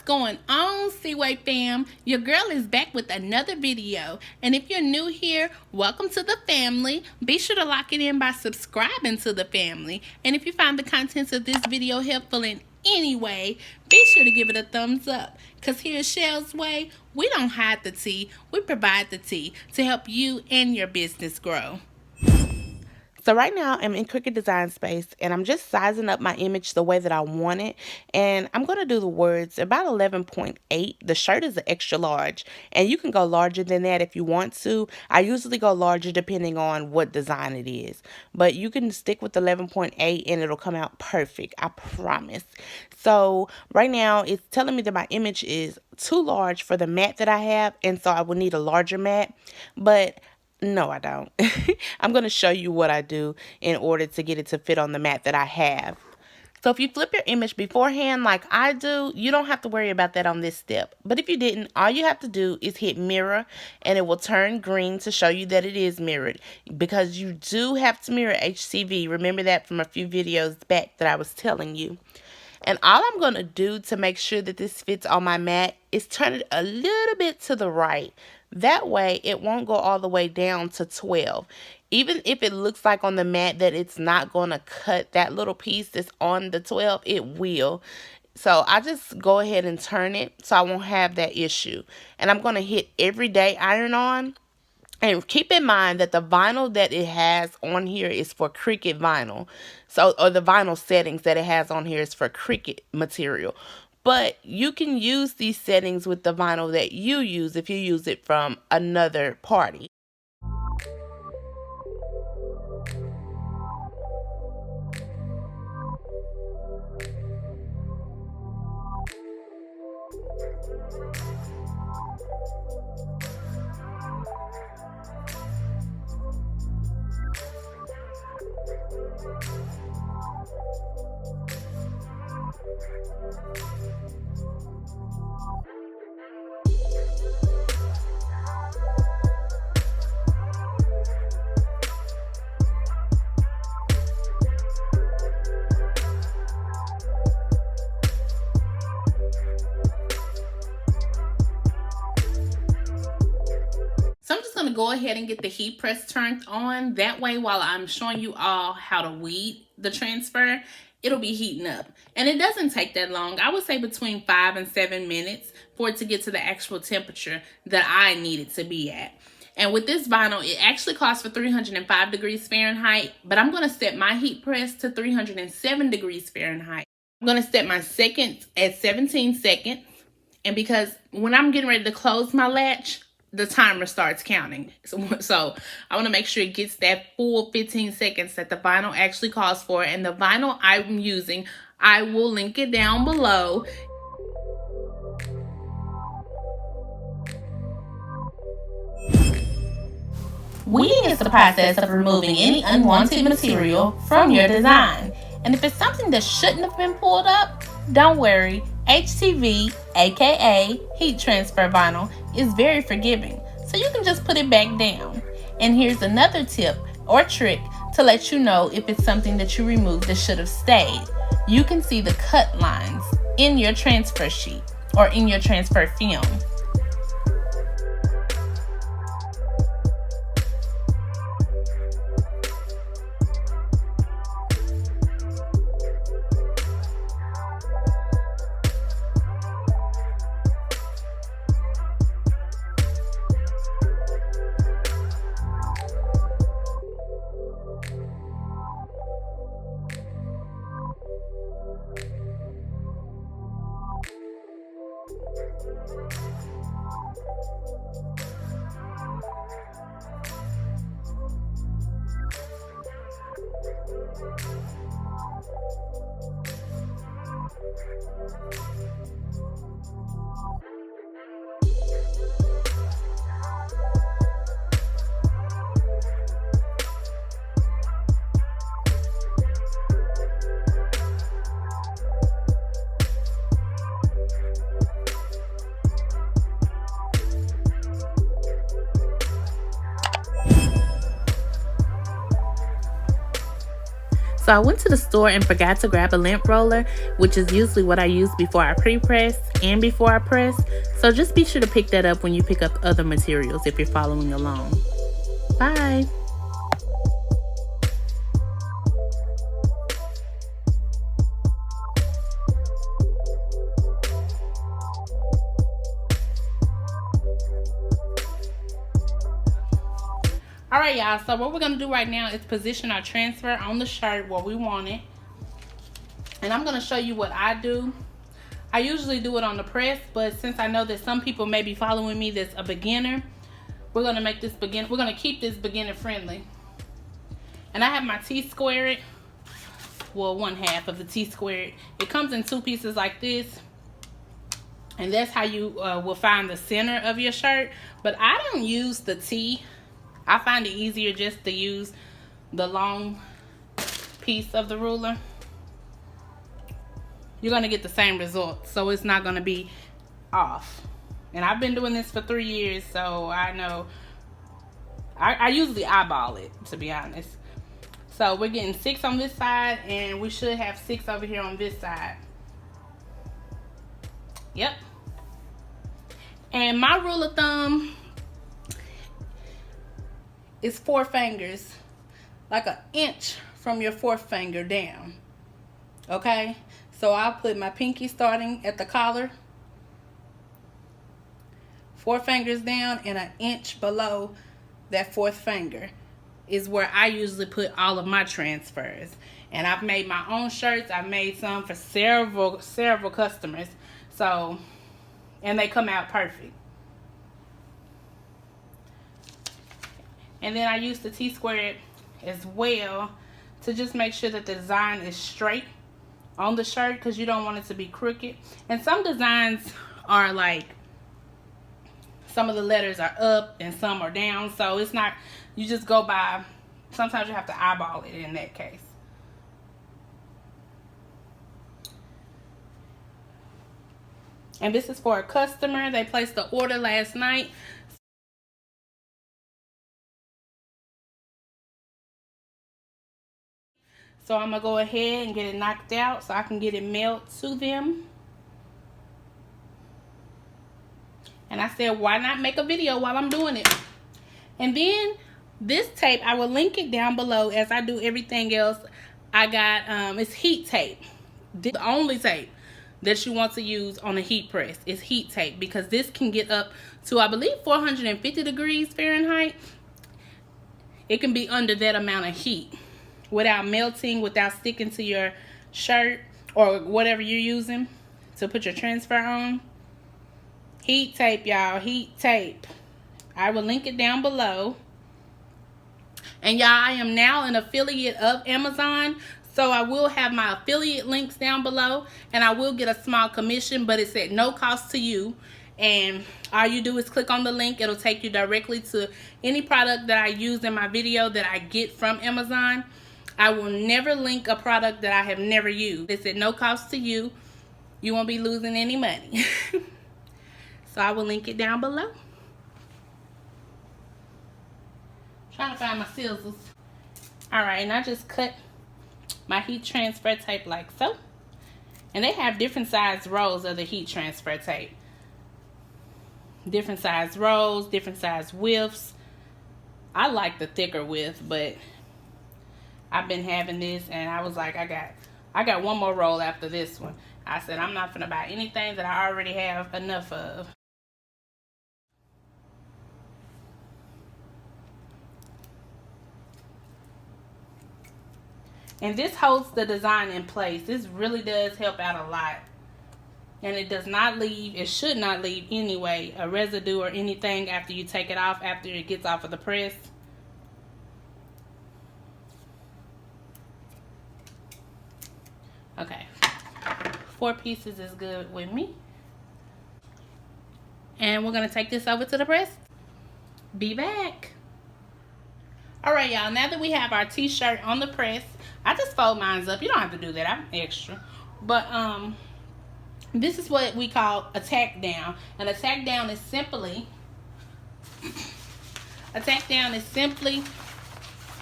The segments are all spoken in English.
going on, Seaway fam? Your girl is back with another video. And if you're new here, welcome to the family. Be sure to lock it in by subscribing to the family. And if you find the contents of this video helpful in any way, be sure to give it a thumbs up. Because here at Shell's Way, we don't hide the tea, we provide the tea to help you and your business grow. So right now I'm in Cricut Design Space and I'm just sizing up my image the way that I want it. And I'm going to do the words about 11.8. The shirt is an extra large and you can go larger than that if you want to. I usually go larger depending on what design it is. But you can stick with 11.8 and it'll come out perfect. I promise. So right now it's telling me that my image is too large for the mat that I have. And so I will need a larger mat. But no, I don't. I'm going to show you what I do in order to get it to fit on the mat that I have. So if you flip your image beforehand like I do, you don't have to worry about that on this step. But if you didn't, all you have to do is hit mirror and it will turn green to show you that it is mirrored. Because you do have to mirror HCV. Remember that from a few videos back that I was telling you. And all I'm going to do to make sure that this fits on my mat is turn it a little bit to the right. That way, it won't go all the way down to 12. Even if it looks like on the mat that it's not going to cut that little piece that's on the 12, it will. So I just go ahead and turn it so I won't have that issue. And I'm going to hit everyday iron on. And keep in mind that the vinyl that it has on here is for Cricut vinyl. So, or the vinyl settings that it has on here is for Cricut material. But you can use these settings with the vinyl that you use if you use it from another party. So I'm just going to go ahead and get the heat press turned on. That way, while I'm showing you all how to weed the transfer, it'll be heating up. And it doesn't take that long. I would say between 5 and 7 minutes for it to get to the actual temperature that I need it to be at. And with this vinyl, it actually calls for 305 degrees Fahrenheit, but I'm going to set my heat press to 307 degrees Fahrenheit. I'm going to set my seconds at 17 seconds. And because when I'm getting ready to close my latch, the timer starts counting. So I want to make sure it gets that full 15 seconds that the vinyl actually calls for. And the vinyl I'm using, I will link it down below. Weeding is the process of removing any unwanted material from your design. And if it's something that shouldn't have been pulled up, don't worry. HTV, aka heat transfer vinyl, is very forgiving. So you can just put it back down. And here's another tip or trick to let you know if it's something that you removed that should have stayed. You can see the cut lines in your transfer sheet or in your transfer film. So I went to the store and forgot to grab a lint roller, which is usually what I use before I pre-press and before I press. So just be sure to pick that up when you pick up other materials if you're following along. Bye. Alright y'all, so what we're going to do right now is position our transfer on the shirt where we want it. And I'm going to show you what I do. I usually do it on the press, but since I know that some people may be following me that's a beginner, we're going to make this we're going to keep this beginner friendly. And I have my T-squared, well, 1/2 of the T-squared. It comes in 2 pieces like this. And that's how you will find the center of your shirt. But I don't use the T. I find it easier just to use the long piece of the ruler. You're going to get the same result, so it's not going to be off. And I've been doing this for 3 years, so I know. I usually eyeball it, to be honest. So we're getting 6 on this side, and we should have 6 over here on this side. Yep. And my rule of thumb is 4 fingers, like an inch from your 4th finger down. Okay, so I'll put my pinky starting at the collar, 4 fingers down, and an inch below that 4th finger is where I usually put all of my transfers. And I've made my own shirts. I've made some for several customers, so, and they come out perfect. And then I use the T-squared as well to just make sure that the design is straight on the shirt, because you don't want it to be crooked. And some designs are like, some of the letters are up and some are down. So it's not, you just go by, sometimes you have to eyeball it in that case. And this is for a customer. They placed the order last night. So I'm going to go ahead and get it knocked out so I can get it mailed to them. And I said, why not make a video while I'm doing it? And then this tape, I will link it down below as I do everything else. I got, it's heat tape. The only tape that you want to use on a heat press is heat tape, because this can get up to, I believe, 450 degrees Fahrenheit. It can be under that amount of heat without melting, without sticking to your shirt or whatever you're using to put your transfer on. Heat tape, y'all, heat tape. I will link it down below. And y'all, I am now an affiliate of Amazon, so I will have my affiliate links down below, and I will get a small commission, but it's at no cost to you. And all you do is click on the link. It'll take you directly to any product that I use in my video that I get from Amazon. I will never link a product that I have never used. It's at no cost to you. You won't be losing any money. So I will link it down below. Trying to find my scissors. Alright, and I just cut my heat transfer tape like so. And they have different size rolls of the heat transfer tape. Different size rolls, different size widths. I like the thicker width, but I've been having this, and I was like, I got one more roll after this one. I said, I'm not gonna buy anything that I already have enough of. And this holds the design in place. This really does help out a lot. And it does not leave, it should not leave anyway, a residue or anything after you take it off, after it gets off of the press. Okay, 4 pieces is good with me. And we're gonna take this over to the press. Be back. All right, y'all, now that we have our t-shirt on the press, I just fold mine up. You don't have to do that, I'm extra. But this is what we call a tack down. And a tack down is simply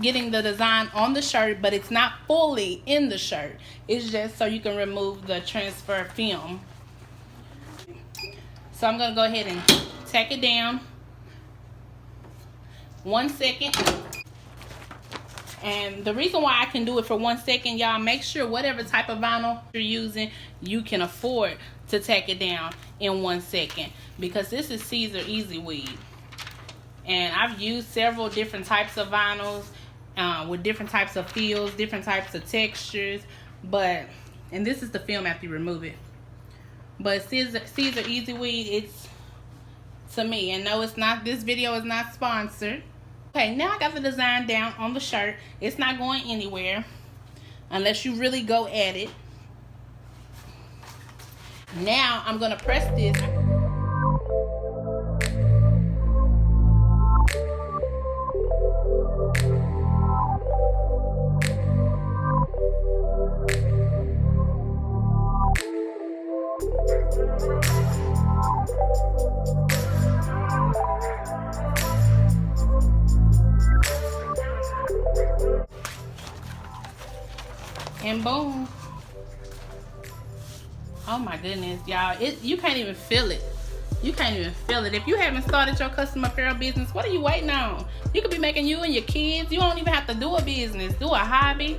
getting the design on the shirt, but it's not fully in the shirt. It's just so you can remove the transfer film. So I'm going to go ahead and tack it down 1 second. And the reason why I can do it for 1 second, y'all, make sure whatever type of vinyl you're using, you can afford to tack it down in 1 second, because this is Caesar Easy Weave. And I've used several different types of vinyls with different types of feels, different types of textures, and this is the film after you remove it. But Caesar Easy Weave, it's, to me, and no, it's not, this video is not sponsored. Okay, now I got the design down on the shirt. It's not going anywhere unless you really go at it. Now I'm gonna press this. And boom. Oh my goodness, y'all. You can't even feel it. You can't even feel it. If you haven't started your custom apparel business, what are you waiting on? You could be making you and your kids. You don't even have to do a business. Do a hobby.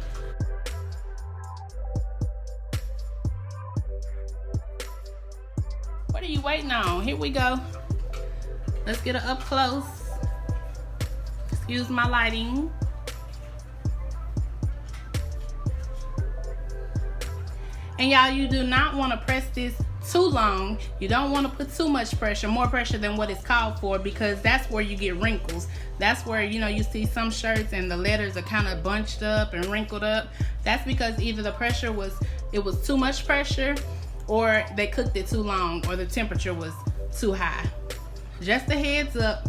What are you waiting on? Here we go. Let's get it up close. Excuse my lighting. And y'all, you do not want to press this too long. You don't want to put too much pressure, more pressure than what it's called for, because that's where you get wrinkles. That's where, you know, you see some shirts and the letters are kind of bunched up and wrinkled up. That's because either the pressure was too much pressure, or they cooked it too long, or the temperature was too high. Just a heads up.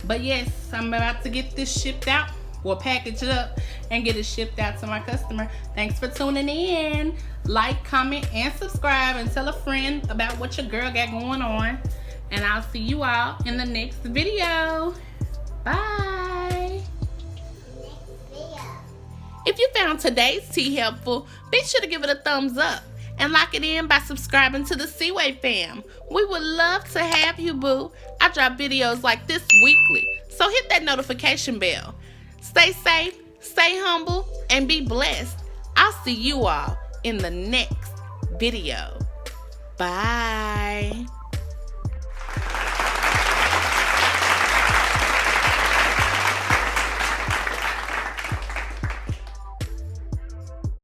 But yes, I'm about to get this shipped out. We'll package it up and get it shipped out to my customer. Thanks for tuning in. Like, comment, and subscribe, and tell a friend about what your girl got going on. And I'll see you all in the next video. Bye. If you found today's tea helpful, be sure to give it a thumbs up and lock it in by subscribing to the Seaway fam. We would love to have you, boo. I drop videos like this weekly, so hit that notification bell. Stay safe, stay humble, and be blessed. I'll see you all in the next video. Bye.